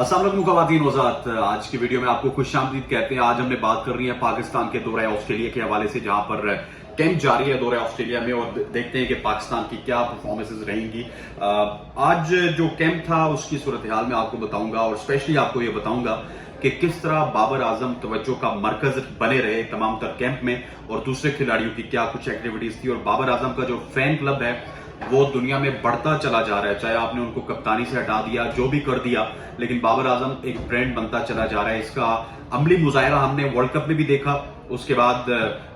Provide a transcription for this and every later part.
अस्सलाम वालेकुम ख़वातीन वज़ात। आज की वीडियो में आपको खुशामदीद कहते हैं। आज हमने बात कर रही है पाकिस्तान के दौरे ऑस्ट्रेलिया के हवाले से, जहां पर कैंप जारी है दौरे ऑस्ट्रेलिया में, और देखते हैं कि पाकिस्तान की क्या परफॉर्मेंसेज रहेंगी। आज जो कैंप था उसकी सूरत हाल में आपको बताऊंगा, और स्पेशली आपको ये बताऊंगा कि किस तरह बाबर आजम तवज्जो का मरकज बने रहे तमाम तर कैंप में, और दूसरे खिलाड़ियों की क्या कुछ एक्टिविटीज थी। और बाबर आजम का जो फैन क्लब है वो दुनिया में बढ़ता चला जा रहा है। चाहे आपने उनको कप्तानी से हटा दिया, जो भी कर दिया, लेकिन बाबर आजम एक ब्रांड बनता चला जा रहा है। इसका अमली मुजाहरा हमने वर्ल्ड कप में भी देखा, उसके बाद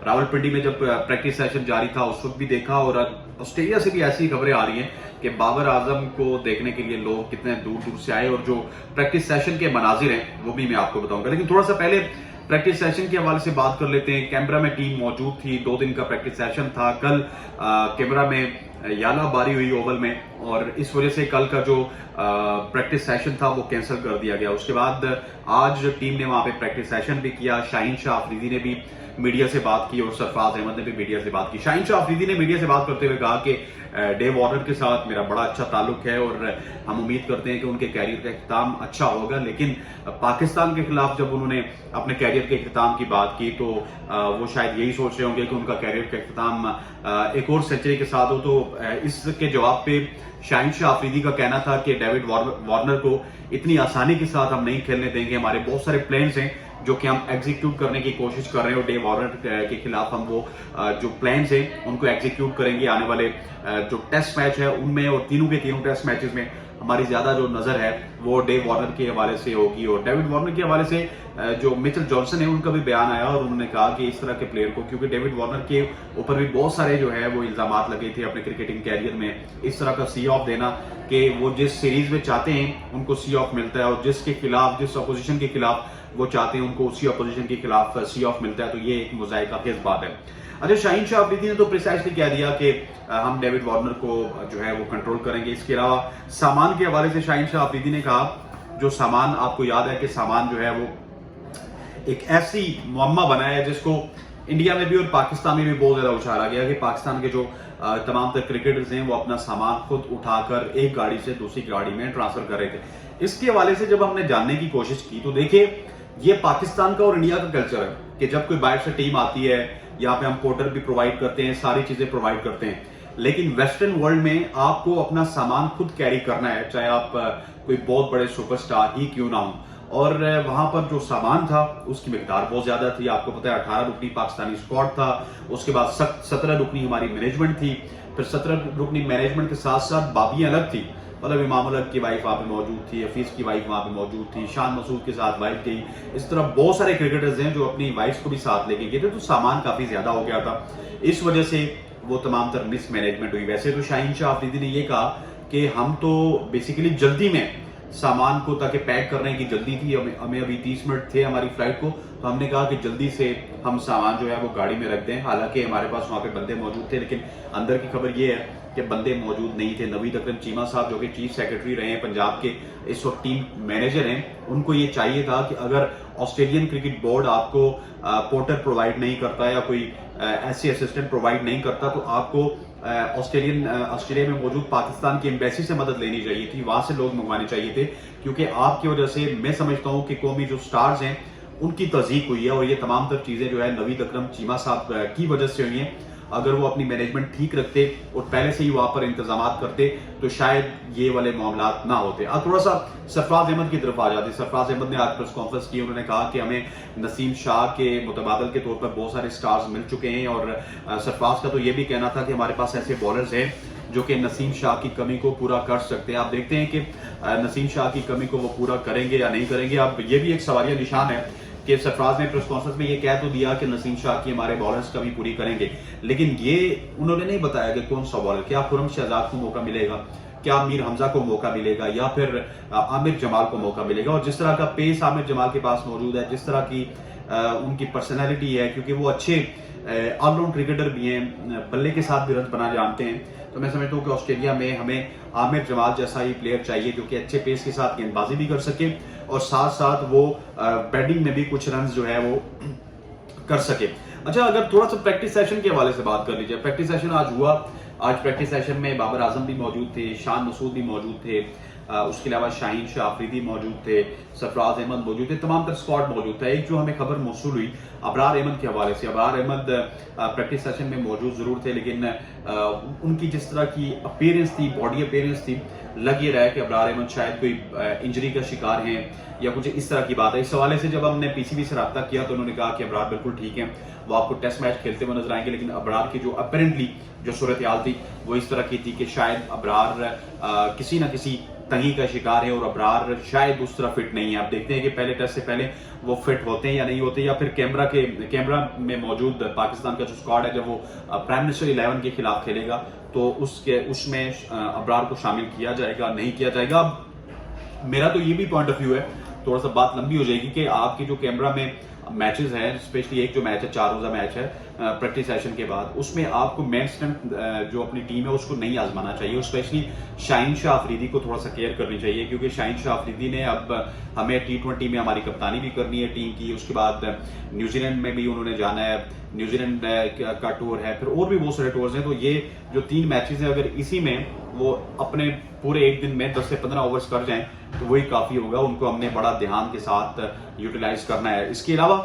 रावलपिंडी में जब प्रैक्टिस सेशन जारी था उस वक्त भी देखा, और ऑस्ट्रेलिया से भी ऐसी खबरें आ रही हैं कि बाबर आजम को देखने के लिए लोग कितने दूर दूर से आए, और जो प्रैक्टिस सेशन के मनाजिर हैं वो भी मैं आपको बताऊंगा। लेकिन थोड़ा सा पहले प्रैक्टिस सेशन के हवाले से बात कर लेते हैं। कैमरा में टीम मौजूद थी, 2 दिन का प्रैक्टिस सेशन था। कल कैमरा में याला बारी हुई ओवल में, और इस वजह से कल का जो प्रैक्टिस सेशन था वो कैंसिल कर दिया गया। उसके बाद आज टीम ने वहां पे प्रैक्टिस सेशन भी किया। शाहीन शाह अफरीदी ने भी मीडिया से बात की, और सरफराज अहमद ने भी मीडिया से बात की। शाहीन शाह अफरीदी ने मीडिया से बात करते हुए कहा कि डेव वार्नर के साथ मेरा बड़ा अच्छा ताल्लुक है, और हम उम्मीद करते हैं कि उनके कैरियर का इख्तिताम अच्छा होगा। लेकिन पाकिस्तान के खिलाफ जब उन्होंने अपने कैरियर के इख्तिताम की बात की तो वो शायद यही सोच रहे होंगे कि उनका कैरियर का इख्तिताम एक और सेंचुरी के साथ हो। तो इसके जवाब पे शाहीन शाह अफरीदी का कहना था कि डेविड वार्नर को इतनी आसानी के साथ हम नहीं खेलने देंगे। हमारे बहुत सारे प्लान्स हैं जो कि हम एग्जीक्यूट करने की कोशिश कर रहे हैं, और डेव वार्नर के खिलाफ हम वो जो प्लान्स हैं उनको एग्जीक्यूट करेंगे। आने वाले जो टेस्ट मैच है उनमें, और तीनों के तीनों टेस्ट मैचेस में हमारी ज्यादा जो नजर है वो डेव वार्नर के हवाले से होगी। और डेविड वार्नर के हवाले से जो मिचेल जॉनसन है उनका भी बयान आया, और उन्होंने कहा कि इस तरह के प्लेयर को, क्योंकि डेविड वार्नर के ऊपर भी बहुत सारे जो है वो इल्जामात लगे थे अपने क्रिकेटिंग कैरियर में, इस तरह का सी ऑफ देना कि वो जिस सीरीज में चाहते हैं उनको सी ऑफ मिलता है, और जिसके खिलाफ, जिस अपोजिशन के खिलाफ वो चाहते हैं उनको उसी अपोजिशन के खिलाफ सी ऑफ मिलता है। तो ये एक मुजाहिका खेज बात है। अच्छा, शाहीन शाह अफरीदी ने तो प्रिसाइसली कह दिया कि हम डेविड वार्नर को जो है वो कंट्रोल करेंगे। इसके अलावा सामान के हवाले से शाहीन शाह अफरीदी ने कहा, जो सामान आपको याद है कि सामान जो है वो एक ऐसी मुअम्मा बना है जिसको इंडिया में भी और पाकिस्तान में भी बहुत ज्यादा उछाला गया कि पाकिस्तान के जो तमाम तर क्रिकेटर्स हैं वो अपना सामान खुद उठाकर एक गाड़ी से दूसरी गाड़ी में ट्रांसफर कर रहे थे। इसके हवाले से जब हमने जानने की कोशिश की तो देखिए, ये पाकिस्तान का और इंडिया का कल्चर है कि जब कोई बाहर से टीम आती है, यहाँ पे हम पोर्टर भी प्रोवाइड करते हैं, सारी चीजें प्रोवाइड करते हैं। लेकिन वेस्टर्न वर्ल्ड में आपको अपना सामान खुद कैरी करना है, चाहे आप कोई बहुत बड़े सुपरस्टार ही क्यों ना हो। और वहां पर जो सामान था उसकी मिकदार बहुत ज्यादा थी। आपको पता है 18 रुकनी पाकिस्तानी स्क्वाड था, उसके बाद 17 रुकनी हमारी मैनेजमेंट थी, फिर 17 रुकनी मैनेजमेंट के साथ साथ बाबियां अलग थी। मतलब इमाम अलग की वाइफ वहां पे मौजूद थी, हफीज की वाइफ वहां पे मौजूद थी, शान मसूद के साथ वाइफ गई। इस तरह बहुत सारे क्रिकेटर्स हैं जो अपनी वाइफ्स को भी साथ लेके गए थे, तो सामान काफी ज्यादा हो गया था। इस वजह से वो तमाम तर मिस मैनेजमेंट हुई। वैसे तो शाहीन शाह अफरीदी ने ये कहा कि हम तो बेसिकली जल्दी में सामान को, ताकि पैक करने की जल्दी थी, हमें अभी 30 मिनट थे हमारी फ्लाइट को, तो हमने कहा कि जल्दी से हम सामान जो है वो गाड़ी में रख दें। हालांकि हमारे पास वहां पे बंदे मौजूद थे, लेकिन अंदर की खबर ये है कि बंदे मौजूद नहीं थे। नवीद अकरम चीमा साहब जो कि चीफ सेक्रेटरी रहे हैं पंजाब के, इस वक्त टीम मैनेजर हैं, उनको ये चाहिए था कि अगर ऑस्ट्रेलियन क्रिकेट बोर्ड आपको पोर्टर प्रोवाइड नहीं करता या कोई ऐसे असिस्टेंट प्रोवाइड नहीं करता, तो आपको ऑस्ट्रेलिया में मौजूद पाकिस्तान की एम्बेसी से मदद लेनी चाहिए थी, वहां से लोग मंगवाने चाहिए थे। क्योंकि आपकी वजह से मैं समझता हूं कि कौमी जो स्टार्स हैं उनकी तज़ीक हुई है, और ये तमाम तर चीजें जो है नवीद अकरम चीमा साहब की वजह से हुई हैं। अगर वो अपनी मैनेजमेंट ठीक रखते और पहले से ही वहां पर इंतजाम करते तो शायद ये वाले मामला ना होते। अब थोड़ा सा सरफराज अहमद की तरफ आ जाते। सरफराज अहमद ने आज प्रेस कॉन्फ्रेंस की, उन्होंने कहा कि हमें नसीम शाह के मुतबादल के तौर पर बहुत सारे स्टार्स मिल चुके हैं, और सरफराज का तो ये भी कहना था कि हमारे पास ऐसे बॉलर्स हैं जो कि नसीम शाह की कमी को पूरा कर सकते हैं। आप देखते हैं कि नसीम शाह की कमी को वो पूरा करेंगे या नहीं करेंगे। अब ये भी एक सवालिया निशान है कि सरफराज ने प्रेस कॉन्फ्रेंस में ये कह तो दिया कि नसीम शाह की हमारे बॉलर्स कमी पूरी करेंगे, लेकिन ये उन्होंने नहीं बताया कि कौन सा बॉलर, क्या खुरम शहजाद को मौका मिलेगा, क्या मीर हमजा को मौका मिलेगा, या फिर आमिर जमाल को मौका मिलेगा। और जिस तरह का पेस आमिर जमाल के पास मौजूद है, जिस तरह की उनकी पर्सनैलिटी है, क्योंकि वो अच्छे ऑलराउंड क्रिकेटर भी हैं, बल्ले के साथ भी रन बना जानते हैं, तो मैं समझता हूँ कि ऑस्ट्रेलिया में हमें आमिर जमाल जैसा ही प्लेयर चाहिए जो कि अच्छे पेस के साथ गेंदबाजी भी कर सके, और साथ साथ वो बैटिंग में भी कुछ रन जो है वो कर सके। अच्छा, अगर थोड़ा सा प्रैक्टिस सेशन के हवाले से बात कर लीजिए। प्रैक्टिस सेशन आज हुआ। आज प्रैक्टिस सेशन में बाबर आजम भी मौजूद थे, शान मसूद भी मौजूद थे, उसके अलावा शाहीन शाह अफरीदी मौजूद थे, सरफराज अहमद मौजूद थे, तमाम तर स्क्वाड मौजूद था। एक जो हमें खबर मौसूल हुई अबरार अहमद के हवाले से, अबरार अहमद प्रैक्टिस सेशन में मौजूद जरूर थे, लेकिन उनकी जिस तरह की अपीयरेंस थी, बॉडी अपीयरेंस थी, लग ये रहा है कि अबरार अहमद शायद कोई इंजरी का शिकार हैं या कुछ इस तरह की बात है। इस हवाले से जब हमने पीसीबी से रब्ता किया तो उन्होंने कहा कि अबरार बिल्कुल ठीक है, वो आपको टेस्ट मैच खेलते हुए नजर आएंगे, लेकिन अबरार की जो अपेरेंटली जो सूरत हाल थी वो इस तरह की थी कि शायद अबरार किसी ना किसी तंगी का शिकार है और अबरार शायद उस तरह फिट नहीं है। आप देखते हैं कि पहले टेस्ट से पहले वो फिट होते हैं या नहीं होते, या फिर कैमरा में मौजूद पाकिस्तान का जो स्क्वाड है, जब वो प्राइम मिनिस्टर 11 के खिलाफ खेलेगा तो उसमें अबरार को शामिल किया जाएगा नहीं किया जाएगा। अब मेरा तो ये भी पॉइंट ऑफ व्यू है, थोड़ा सा बात लंबी हो जाएगी, कि आपकी जो कैमरा में मैचेस हैं, स्पेशली एक जो मैच है 4 रोजा मैच है प्रैक्टिस सेशन के बाद, उसमें आपको मेन स्ट्रेंथ जो अपनी टीम है उसको नहीं आजमाना चाहिए, और स्पेशली शाहीन शाह अफरीदी को थोड़ा सा केयर करनी चाहिए, क्योंकि शाहीन शाह अफरीदी ने अब हमें T20 में हमारी कप्तानी भी करनी है टीम की, उसके बाद न्यूजीलैंड में भी उन्होंने जाना है, न्यूजीलैंड का टूर है, फिर और भी बहुत सारे टूर्स हैं। तो ये जो 3 मैचेस हैं, अगर इसी में वो अपने पूरे एक दिन में 10 से 15 ओवर्स कर जाएं तो वही काफी होगा, उनको हमने बड़ा ध्यान के साथ यूटिलाइज करना है। इसके अलावा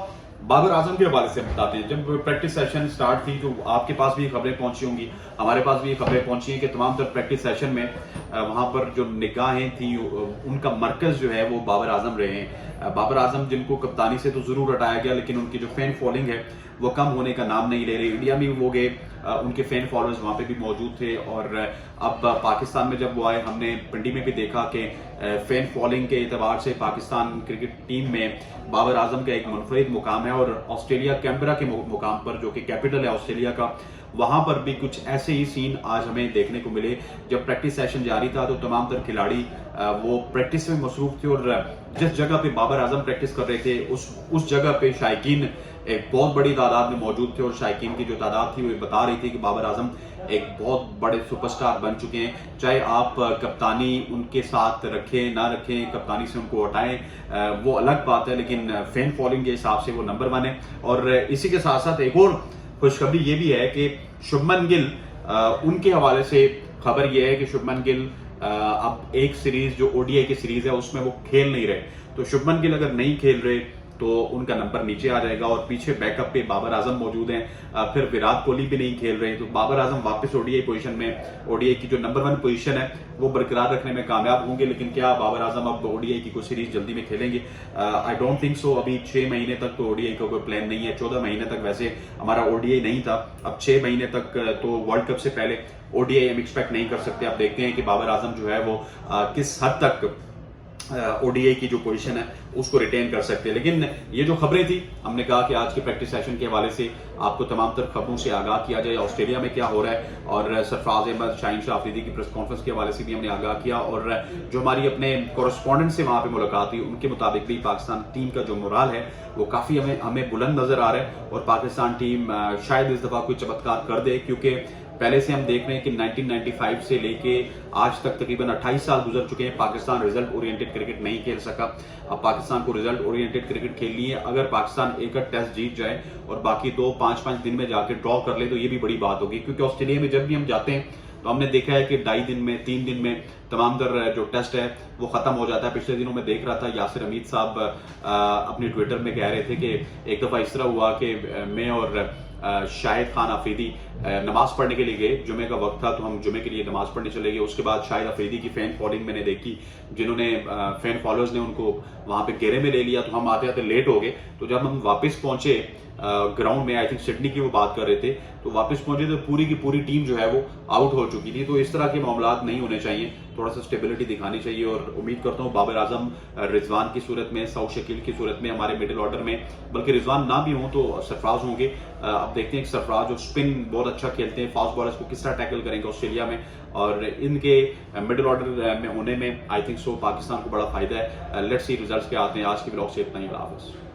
बाबर आजम के हवाले से बताते हैं, जब प्रैक्टिस सेशन स्टार्ट थी तो आपके पास भी खबरें पहुंची होंगी, हमारे पास भी खबरें पहुंची हैं कि तमाम तर प्रैक्टिस सेशन में वहां पर जो निगाहें थी उनका मरकज जो है वो बाबर आजम रहे हैं। बाबर आजम जिनको कप्तानी से तो जरूर हटाया गया, लेकिन उनकी जो फैन फॉलोइंग है वो कम होने का नाम नहीं ले रही। इंडिया में वो गए, उनके फैन फॉलोअर्स वहां पे भी मौजूद थे, और अब पाकिस्तान में जब वो आए हमने पिंडी में भी देखा कि फैन फॉलोइंग के एतबार से पाकिस्तान क्रिकेट टीम में बाबर आजम का एक मुनफरिद मुकाम है, और ऑस्ट्रेलिया कैनबरा के मुकाम पर जो कि कैपिटल है ऑस्ट्रेलिया का, वहां पर भी कुछ ऐसे ही सीन आज हमें देखने को मिले। जब प्रैक्टिस सेशन जारी था तो तमाम तर खिलाड़ी वो प्रैक्टिस में मसरूफ थे, और जिस जगह पे बाबर आजम प्रैक्टिस कर रहे थे उस जगह पे शायकीन एक बहुत बड़ी तादाद में मौजूद थे, और शायकीन की जो तादाद थी वो बता रही थी कि बाबर आजम एक बहुत बड़े सुपरस्टार बन चुके हैं। चाहे आप कप्तानी उनके साथ रखें ना रखें, कप्तानी से उनको हटाएं, वो अलग बात है, लेकिन फैन फॉलोइंग के हिसाब से वो नंबर 1 है। और इसी के साथ साथ एक और खुशखबरी ये भी है कि शुभमन गिल, उनके हवाले से खबर ये है कि शुभमन गिल अब एक सीरीज जो ओडीआई की सीरीज है उसमें वो खेल नहीं रहे, तो शुभमन गिल अगर नहीं खेल रहे तो उनका नंबर नीचे आ जाएगा, और पीछे बैकअप पे बाबर आजम मौजूद हैं, फिर विराट कोहली भी नहीं खेल रहे, तो बाबर आजम वापस ओडीआई पोजीशन में, ओडीआई की जो नंबर 1 पोजीशन है वो बरकरार रखने में कामयाब होंगे। लेकिन क्या बाबर आजम अब ओडीआई की कोई सीरीज जल्दी में खेलेंगे? I don't think so. अभी 6 महीने तक तो ओडीआई का कोई प्लान नहीं है, 14 महीने तक वैसे हमारा ओडीआई नहीं था, अब 6 महीने तक तो वर्ल्ड कप से पहले ओडीआई हम एक्सपेक्ट नहीं कर सकते। अब देखते हैं कि बाबर आजम जो है वो किस हद तक ओडीआई की जो पोजीशन है उसको रिटेन कर सकते हैं। लेकिन ये जो खबरें थी, हमने कहा कि आज के प्रैक्टिस सेशन के हवाले से आपको तमाम तर खबरों से आगाह किया जाए, ऑस्ट्रेलिया में क्या हो रहा है, और सरफराज अहमद, शाहीन शाह अफरीदी की प्रेस कॉन्फ्रेंस के हवाले से भी हमने आगाह किया, और जो हमारी अपने कोरेस्पोंडेंट से वहां पे मुलाकात हुई उनके मुताबिक भी पाकिस्तान टीम का जो मोराल है वो काफी हमें बुलंद नजर आ रहा है, और पाकिस्तान टीम शायद इस दफा कोई चमत्कार कर दे, क्योंकि पहले से हम देख रहे हैं कि 1995 से लेके आज तक तकरीबन 28 साल गुजर चुके हैं, पाकिस्तान रिजल्ट ओरिएंटेड क्रिकेट नहीं खेल सका। अब पाकिस्तान को रिजल्ट ओरिएंटेड क्रिकेट खेलनी है। अगर पाकिस्तान एक टेस्ट जीत जाए और बाकी 2-5 दिन में जाके ड्रॉ कर ले तो ये भी बड़ी बात होगी, क्योंकि ऑस्ट्रेलिया में जब भी हम जाते हैं तो हमने देखा है कि 2.5 दिन में 3 दिन में तमाम तर जो टेस्ट है वो खत्म हो जाता है। पिछले दिनों में देख रहा था यासिर हमीद साहब अपने ट्विटर में कह रहे थे कि एक दफा इस तरह हुआ कि मैं और शाहिद खान अफरीदी नमाज पढ़ने के लिए गए, जुमे का वक्त था तो हम जुमे के लिए नमाज पढ़ने चले गए। उसके बाद शाहिद अफरीदी की फैन फॉलोइंग मैंने देखी, जिन्होंने फैन फॉलोअर्स ने उनको वहां पे घेरे में ले लिया, तो हम आते आते लेट हो गए। तो जब हम वापस पहुंचे ग्राउंड में, आई थिंक सिडनी की वो बात कर रहे थे, तो वापस पहुंचे तो पूरी की पूरी टीम जो है वो आउट हो चुकी थी। तो इस तरह के मामला नहीं होने चाहिए, थोड़ा सा स्टेबिलिटी दिखानी चाहिए, और उम्मीद करता हूँ बाबर आजम, रिजवान की सूरत में, सऊद शकील की सूरत में, हमारे मिडिल ऑर्डर में, बल्कि रिजवान ना भी हों तो सरफराज होंगे। अब देखते हैं कि सरफराज जो स्पिन बहुत अच्छा खेलते हैं, फास्ट बॉलर्स को किस तरह टैकल करेंगे ऑस्ट्रेलिया में, और इनके मिडिल ऑर्डर में होने में आई थिंक सो पाकिस्तान को बड़ा फायदा है। लेट्स सी रिजल्ट्स क्या आते हैं। आज की ब्लॉग से इतना ही, अल्लाह हाफिज़।